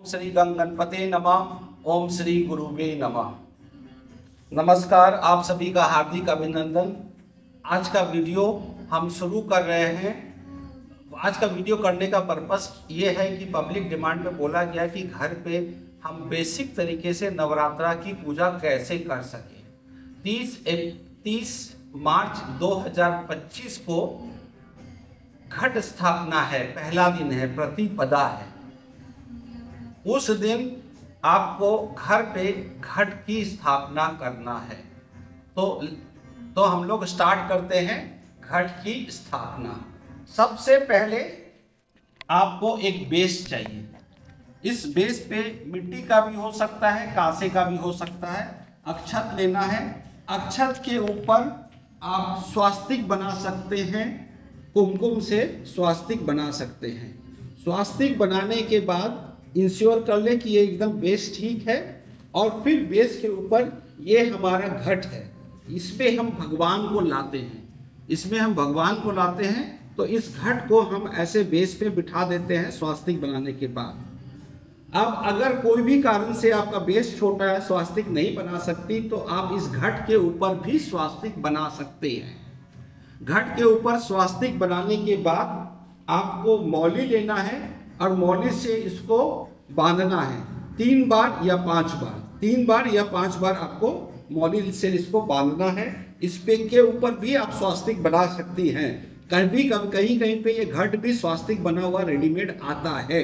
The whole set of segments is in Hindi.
श्री गणपते नमः। ओम श्री गुरुवे नमः। नमस्कार, आप सभी का हार्दिक अभिनंदन। आज का वीडियो हम शुरू कर रहे हैं। आज का वीडियो करने का पर्पस ये है कि पब्लिक डिमांड में बोला गया कि घर पे हम बेसिक तरीके से नवरात्रा की पूजा कैसे कर सकें। 30 मार्च 2025 को घट स्थापना है, पहला दिन है, प्रतिपदा है। उस दिन आपको घर पे घट की स्थापना करना है। तो हम लोग स्टार्ट करते हैं घट की स्थापना। सबसे पहले आपको एक बेस चाहिए। इस बेस पे मिट्टी का भी हो सकता है, कांसे का भी हो सकता है। अक्षत लेना है। अक्षत के ऊपर आप स्वास्तिक बना सकते हैं, कुमकुम से स्वास्तिक बना सकते हैं। स्वास्तिक बनाने के बाद इंश्योर कर लें कि ये एकदम बेस ठीक है। और फिर बेस के ऊपर ये हमारा घट है, इस पे हम भगवान को लाते हैं। इसमें हम भगवान को लाते हैं, तो इस घट को हम ऐसे बेस पे बिठा देते हैं स्वास्तिक बनाने के बाद। अब अगर कोई भी कारण से आपका बेस छोटा है, स्वास्तिक नहीं बना सकती, तो आप इस घट के ऊपर भी स्वास्तिक बना सकते हैं। घट के ऊपर स्वास्तिक बनाने के बाद आपको मौली लेना है और मौली से इसको बांधना है 3 बार या 5 बार। 3 बार या 5 बार आपको मौली से इसको बांधना है। इस पे के ऊपर भी आप स्वास्तिक बना सकती हैं। कहीं पे ये घट भी स्वास्तिक बना हुआ रेडीमेड आता है।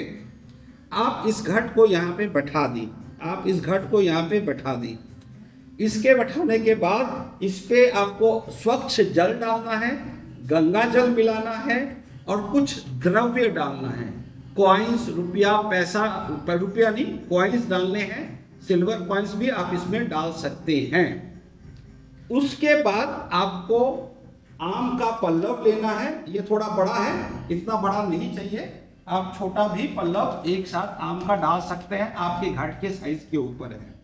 आप इस घट को यहाँ पे बैठा दी। आप इस घट को यहाँ पे बैठा दी। इसके बैठाने के बाद इस पे आपको स्वच्छ जल डालना है, गंगा जल मिलाना है और कुछ द्रव्य डालना है। कॉइन्स, रुपया, पैसा, रुपया नहीं, कॉइन्स डालने हैं। सिल्वर कॉइन्स भी आप इसमें डाल सकते हैं। उसके बाद आपको आम का पल्लव लेना है। ये थोड़ा बड़ा है, इतना बड़ा नहीं चाहिए। आप छोटा भी पल्लव एक साथ आम का डाल सकते हैं, आपके घट के साइज के ऊपर है।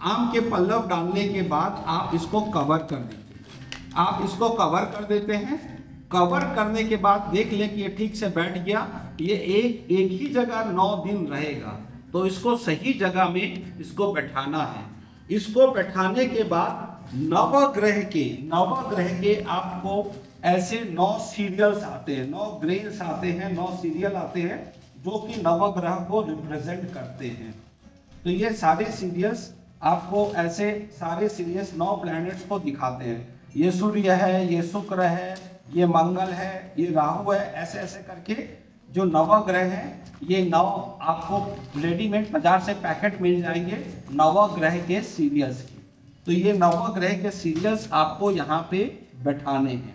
आम के पल्लव डालने के बाद आप इसको कवर कर दीजिए। आप इसको कवर कर देते हैं। कवर करने के बाद देख लें कि ये ठीक से बैठ गया। ये एक ही जगह 9 दिन रहेगा, तो इसको सही जगह में इसको बैठाना है। इसको बैठाने के बाद नवग्रह के आपको ऐसे 9 सीरियल्स आते हैं, 9 ग्रेन्स आते हैं, 9 सीरियल आते हैं, जो कि नवग्रह को रिप्रेजेंट करते हैं। तो ये सारे सीरियल्स आपको ऐसे सारे सीरियल्स 9 प्लैनेट्स को दिखाते हैं। ये सूर्य है, ये शुक्र है, ये मंगल है, ये राहु है। ऐसे ऐसे करके जो नवग्रह हैं, ये 9 आपको रेडीमेड बाजार से पैकेट मिल जाएंगे नवग्रह के सीरियल्स के। तो ये नवग्रह के सीरियल्स आपको यहाँ पे बैठाने हैं।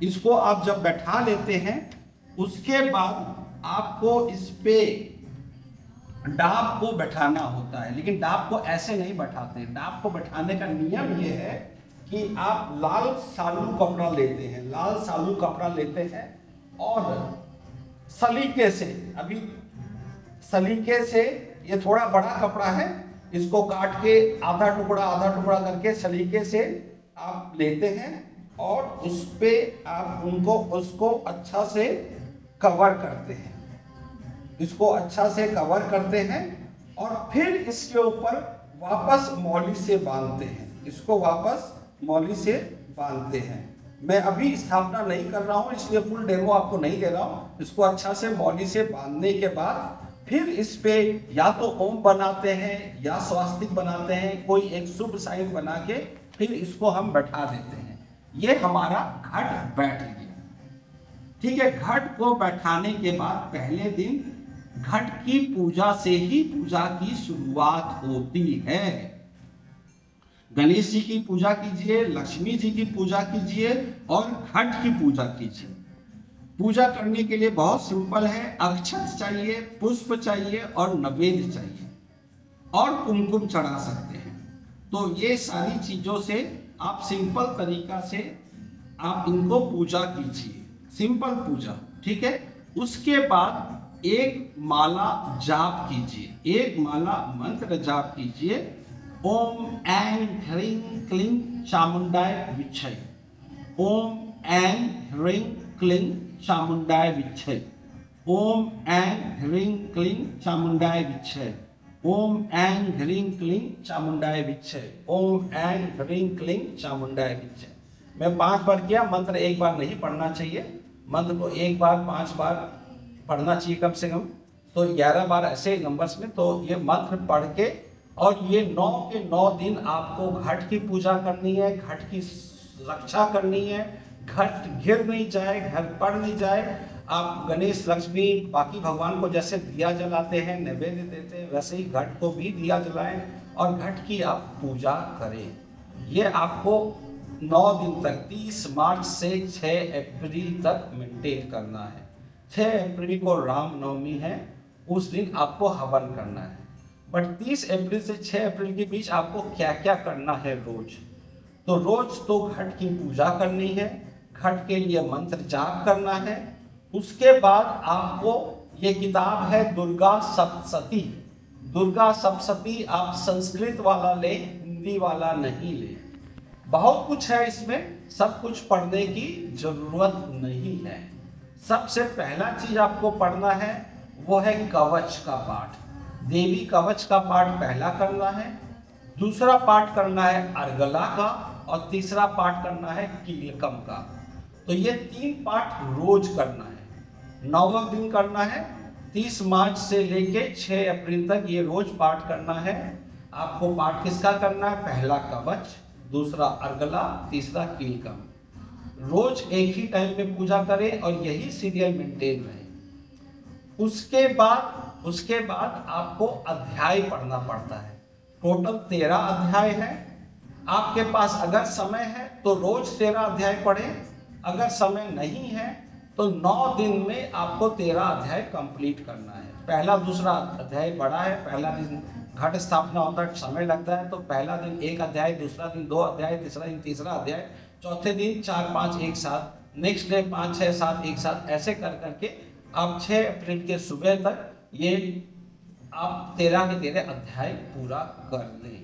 इसको आप जब बैठा लेते हैं, उसके बाद आपको इस पे डाब को बैठाना होता है। लेकिन डाब को ऐसे नहीं बैठाते हैं। डाब को बैठाने का नियम ये है कि आप लाल सालू कपड़ा लेते हैं। लाल सालू कपड़ा लेते हैं और सलीके से, अभी सलीके से, ये थोड़ा बड़ा कपड़ा है, इसको काट के आधा टुकड़ा करके सलीके से आप लेते हैं और उस पे आप उसको अच्छा से कवर करते हैं। इसको अच्छा से कवर करते हैं और फिर इसके ऊपर वापस मौली से बांधते हैं। इसको वापस मौली से बांधते हैं। मैं अभी स्थापना नहीं कर रहा हूं, इसलिए फुल डेमो आपको नहीं दे रहा हूं। इसको अच्छा से मौली से बांधने के बाद फिर इस पे या तो ओम बनाते हैं या स्वास्तिक बनाते हैं, कोई एक शुभ साइन बना के फिर इसको हम बैठा देते हैं। ये हमारा घट बैठ गया। ठीक है। घट को बैठाने के बाद पहले दिन घट की पूजा से ही पूजा की शुरुआत होती है। गणेश जी की पूजा कीजिए, लक्ष्मी जी की पूजा कीजिए और घट की पूजा कीजिए। पूजा करने के लिए बहुत सिंपल है। अक्षत चाहिए, पुष्प चाहिए और नैवेद्य चाहिए और कुमकुम चढ़ा सकते हैं। तो ये सारी चीजों से आप सिंपल तरीका से आप इनको पूजा कीजिए, सिंपल पूजा। ठीक है। उसके बाद एक माला जाप कीजिए, एक माला मंत्र जाप कीजिए। ओम ऐं ह्रीं क्लीं चामुंडाय विच्छय। ओम ऐं ह्रीं क्लीं चामुंडाय विच्छय। ओम ऐं ह्रीं क्लीं चामुंडाय विच्चे। ओम ऐं ह्रीं क्लीं चामुंडाय विच्चे। ओम ऐं ह्रीं क्लीं चामुंडाय विच्चे। मैं 5 बार किया, मंत्र एक बार नहीं पढ़ना चाहिए, मंत्र को एक बार 5 बार पढ़ना चाहिए कम से कम। तो 11 बार ऐसे नंबर्स में तो ये मंत्र पढ़ के, और ये 9 के 9 दिन आपको घट की पूजा करनी है, घट की रक्षा करनी है, घट गिर नहीं जाए, घर पड़ नहीं जाए। आप गणेश, लक्ष्मी, बाकी भगवान को जैसे दिया जलाते हैं, नैवेद्य देते हैं, वैसे ही घट को भी दिया जलाएं और घट की आप पूजा करें। ये आपको 9 दिन तक 30 मार्च से 6 अप्रैल तक मेंटेन करना है। 6 अप्रैल को रामनवमी है, उस दिन आपको हवन करना है। बट 30 अप्रैल से 6 अप्रैल के बीच आपको क्या क्या करना है रोज? तो रोज तो घट की पूजा करनी है, घट के लिए मंत्र जाप करना है। उसके बाद आपको ये किताब है दुर्गा सप्तशती। दुर्गा सप्तशती आप संस्कृत वाला ले, हिंदी वाला नहीं ले। बहुत कुछ है इसमें, सब कुछ पढ़ने की जरूरत नहीं है। सबसे पहला चीज आपको पढ़ना है वो है कवच का पाठ। देवी कवच का पाठ पहला करना है, दूसरा पाठ करना है अर्गला का, और तीसरा पाठ करना है कीलकम का। तो ये 3 पाठ रोज करना है, 9वें दिन करना है। 30 मार्च से लेके 6 अप्रैल तक ये रोज पाठ करना है। आपको पाठ किसका करना है? पहला कवच, दूसरा अर्गला, तीसरा कीलकम। रोज एक ही टाइम में पूजा करें और यही सीरियल मेंटेन रहे। उसके बाद आपको अध्याय पढ़ना पड़ता है। टोटल 13 अध्याय है। आपके पास अगर समय है तो रोज 13 अध्याय पढ़ें, अगर समय नहीं है तो 9 दिन में आपको 13 अध्याय कंप्लीट करना है। पहला दूसरा अध्याय बड़ा है, पहला दिन घट स्थापना होता है, समय लगता है, तो पहला दिन 1 अध्याय, दूसरा दिन 2 अध्याय, तीसरा दिन तीसरा अध्याय, चौथे दिन 4, 5 एक साथ, नेक्स्ट डे 5, 6, 7 एक साथ, ऐसे कर करके आप 6 अप्रैल के सुबह तक ये आप 13 के 13 अध्याय पूरा कर लें।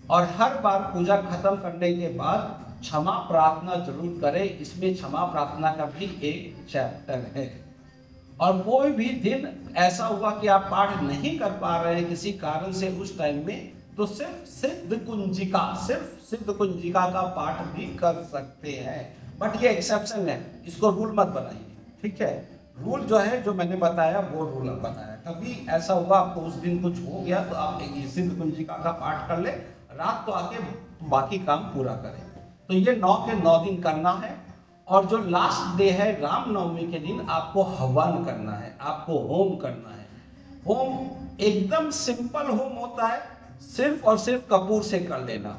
और हर बार पूजा खत्म करने के बाद क्षमा प्रार्थना जरूर करें। इसमें क्षमा प्रार्थना का भी एक चैप्टर है। और कोई भी दिन ऐसा हुआ कि आप पाठ नहीं कर पा रहे हैं किसी कारण से उस टाइम में, तो सिर्फ सिद्ध कुंजिका का पाठ भी कर सकते हैं। बट ये एक्सेप्शन है, इसको रूल मत बनाइए, ठीक है? रूल जो है, जो मैंने बताया वो रूल बताया। कभी ऐसा हुआ आपको उस दिन कुछ हो गया तो आप सिद्ध कुंजिका का पाठ कर ले, रात को आके बाकी काम पूरा करें। तो ये 9 के 9 दिन करना है। और जो लास्ट डे है रामनवमी के दिन आपको हवन करना है, आपको होम करना है। होम एकदम सिंपल होम होता है, सिर्फ और सिर्फ कपूर से कर लेना।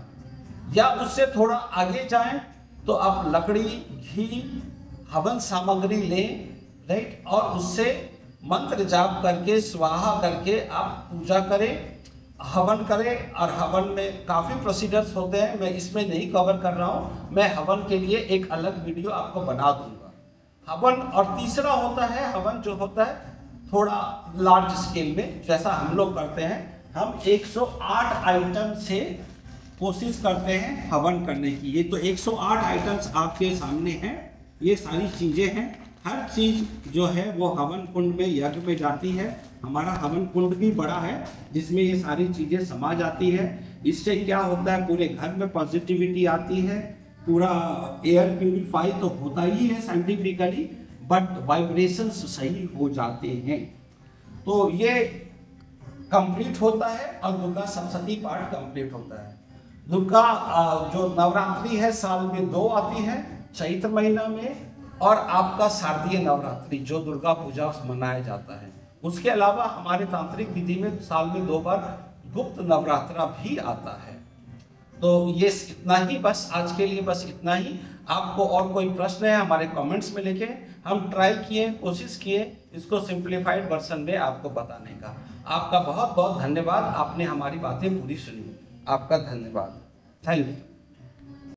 या उससे थोड़ा आगे जाएं तो आप लकड़ी, घी, हवन सामग्री लें, राइट, और उससे मंत्र जाप करके, स्वाहा करके आप पूजा करें, हवन करें। और हवन में काफ़ी प्रोसीजर्स होते हैं, मैं इसमें नहीं कवर कर रहा हूँ। मैं हवन के लिए एक अलग वीडियो आपको बना दूंगा। हवन, और तीसरा होता है हवन जो होता है थोड़ा लार्ज स्केल में, जैसा हम लोग करते हैं। हम 108 आइटम से कोशिश करते हैं हवन करने की। ये तो 108 आइटम्स आपके सामने हैं, ये सारी चीज़ें हैं। हर चीज़ जो है वो हवन कुंड में, यज्ञ में जाती है। हमारा हवन कुंड भी बड़ा है जिसमें ये सारी चीज़ें समा जाती है। इससे क्या होता है, पूरे घर में पॉजिटिविटी आती है, पूरा एयर प्यूरिफाई तो होता ही है साइंटिफिकली, बट वाइब्रेशंस सही हो जाते हैं। तो ये कंप्लीट होता है और दुर्गा सप्तशती पाठ कंप्लीट होता है। दुर्गा जो नवरात्रि है साल में 2 आती है, चैत्र महीना में, और आपका शारदीय नवरात्रि जो दुर्गा पूजा मनाया जाता है। उसके अलावा हमारे तांत्रिक विधि में साल में 2 बार गुप्त नवरात्रा भी आता है। तो ये इतना ही, बस आज के लिए बस इतना ही। आपको और कोई प्रश्न है हमारे कमेंट्स में लिखें, हम ट्राई किए, कोशिश किए इसको सिंप्लीफाइड वर्जन में आपको बताने का। आपका बहुत बहुत धन्यवाद, आपने हमारी बातें पूरी सुनी। आपका धन्यवाद, थैंक यू।